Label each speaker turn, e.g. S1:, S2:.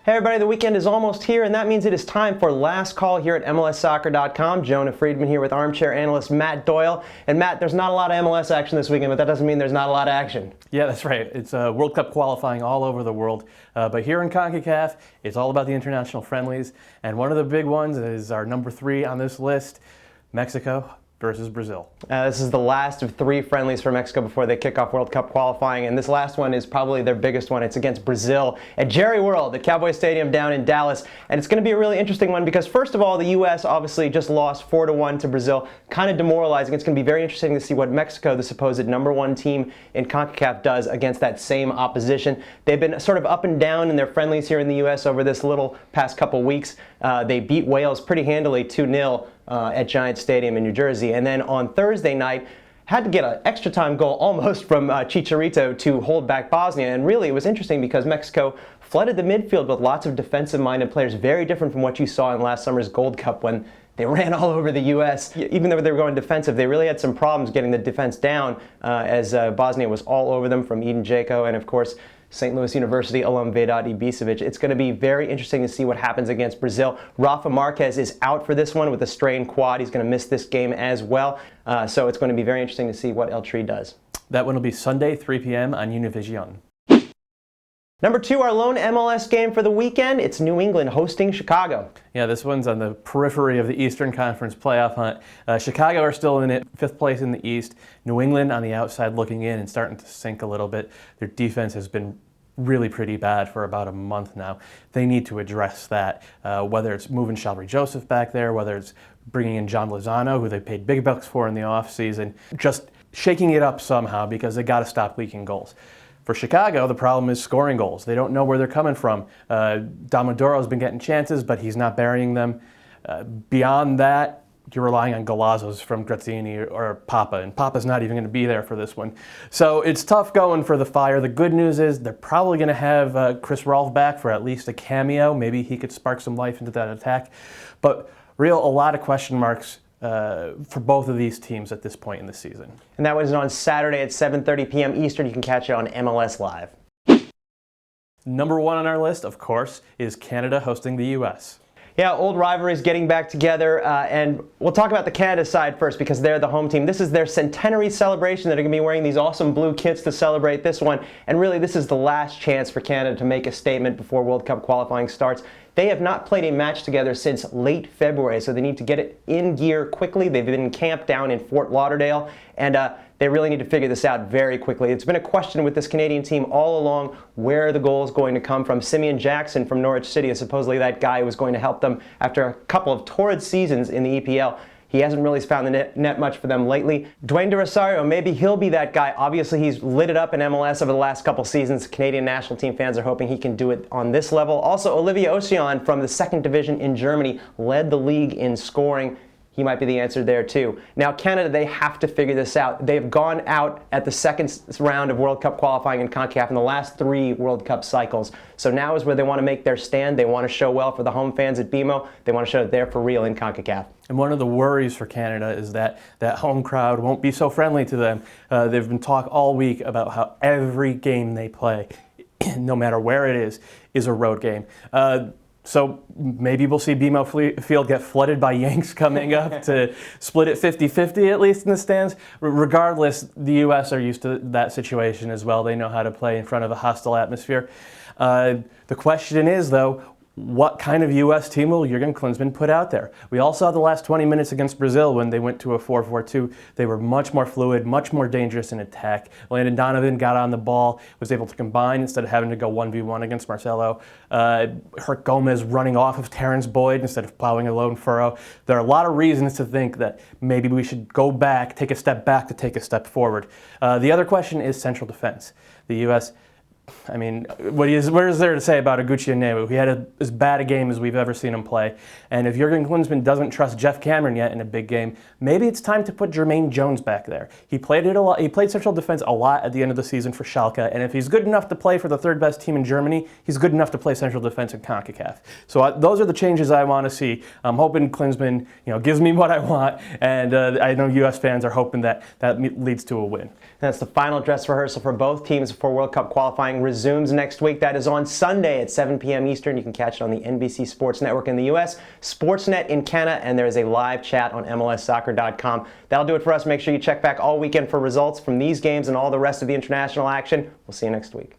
S1: Hey everybody, the weekend is almost here, and that means it is time for Last Call here at MLSsoccer.com. Jonah Friedman here with armchair analyst Matt Doyle. And Matt, there's not a lot of MLS action this weekend, but that doesn't mean there's not a lot of action.
S2: Yeah, that's right. It's World Cup qualifying all over the world. But here in CONCACAF, it's all about the international friendlies. And one of the big ones is our number 3 on this list, Mexico versus Brazil.
S1: This is the last of 3 friendlies for Mexico before they kick off World Cup qualifying, and this last one is probably their biggest one. It's against Brazil at Jerry World at Cowboy Stadium down in Dallas, and it's going to be a really interesting one because first of all, the U.S. obviously just lost 4-1 to Brazil, kind of demoralizing. It's going to be very interesting to see what Mexico, the supposed number 1 team in CONCACAF, does against that same opposition. They've been sort of up and down in their friendlies here in the U.S. over this little past couple weeks. They beat Wales pretty handily 2-0. At Giant Stadium in New Jersey. And then on Thursday night, had to get an extra time goal almost from Chicharito to hold back Bosnia. And really, it was interesting because Mexico flooded the midfield with lots of defensive-minded players, very different from what you saw in last summer's Gold Cup when they ran all over the U.S. Even though they were going defensive, they really had some problems getting the defense down as Bosnia was all over them, from Edin Dzeko and, of course, St. Louis University alum Vedat Ibisevic. It's going to be very interesting to see what happens against Brazil. Rafa Marquez is out for this one with a strained quad. He's going to miss this game as well. So it's going to be very interesting to see what El Tri does.
S2: That one will be Sunday, 3 p.m. on Univision.
S1: Number 2, our lone MLS game for the weekend. It's New England hosting Chicago.
S2: Yeah, this one's on the periphery of the Eastern Conference playoff hunt. Chicago are still in it, 5th place in the East. New England on the outside looking in and starting to sink a little bit. Their defense has been really pretty bad for about a month now. They need to address that, whether it's moving Shalry Joseph back there, whether it's bringing in John Lozano, who they paid big bucks for in the offseason, just shaking it up somehow because they got to stop leaking goals. For Chicago, the problem is scoring goals. They don't know where they're coming from. Domodoro's been getting chances, but he's not burying them. Beyond that, you're relying on golazos from Grazzini or Papa, and Papa's not even going to be there for this one. So it's tough going for the Fire. The good news is they're probably going to have Chris Rolfe back for at least a cameo. Maybe he could spark some life into that attack. But a lot of question marks for both of these teams at this point in the season.
S1: And that was on Saturday at 7:30 p.m. Eastern. You can catch it on MLS Live.
S2: Number 1 on our list, of course, is Canada hosting the U.S.
S1: Yeah, old rivalries getting back together, and we'll talk about the Canada side first because they're the home team. This is their centenary celebration. They're going to be wearing these awesome blue kits to celebrate this one, and really this is the last chance for Canada to make a statement before World Cup qualifying starts. They have not played a match together since late February, so they need to get it in gear quickly. They've been camped down in Fort Lauderdale, and they really need to figure this out very quickly. It's been a question with this Canadian team all along where the goal is going to come from. Simeon Jackson from Norwich City is supposedly that guy who was going to help them after a couple of torrid seasons in the EPL. He hasn't really found the net much for them lately. Dwayne De Rosario, maybe he'll be that guy. Obviously, he's lit it up in MLS over the last couple seasons. Canadian national team fans are hoping he can do it on this level. Also, Olivier Ocean from the 2nd division in Germany led the league in scoring. He might be the answer there too. Now Canada, they have to figure this out. They've gone out at the 2nd round of World Cup qualifying in CONCACAF in the last 3 World Cup cycles. So now is where they want to make their stand. They want to show well for the home fans at BMO. They want to show that they're for real in CONCACAF.
S2: And one of the worries for Canada is that that home crowd won't be so friendly to them. They've been talk all week about how every game they play, no matter where it is a road game. So maybe we'll see BMO Field get flooded by Yanks coming up to split it 50-50 at least in the stands. Regardless, the U.S. are used to that situation as well. They know how to play in front of a hostile atmosphere. The question is, though, what kind of U.S. team will Jurgen Klinsmann put out there? We all saw the last 20 minutes against Brazil when they went to a 4-4-2. They were much more fluid, much more dangerous in attack. Landon Donovan got on the ball, was able to combine instead of having to go 1v1 against Marcelo. Herc Gomez running off of Terrence Boyd instead of plowing a lone furrow. There are a lot of reasons to think that maybe we should go back, take a step back to take a step forward. The other question is central defense. The U.S., I mean, what is there to say about Oguchi Onyewu? He had as bad a game as we've ever seen him play. And if Jurgen Klinsmann doesn't trust Jeff Cameron yet in a big game, maybe it's time to put Jermaine Jones back there. He played it a lot. He played central defense a lot at the end of the season for Schalke. And if he's good enough to play for the 3rd best team in Germany, he's good enough to play central defense in CONCACAF. So those are the changes I want to see. I'm hoping Klinsmann, gives me what I want. And I know U.S. fans are hoping that leads to a win.
S1: That's the final dress rehearsal for both teams for World Cup qualifying qualifying resumes next week. That is on Sunday at 7 p.m. Eastern. You can catch it on the NBC Sports Network in the U.S., Sportsnet in Canada, and there is a live chat on MLSsoccer.com. That'll do it for us. Make sure you check back all weekend for results from these games and all the rest of the international action. We'll see you next week.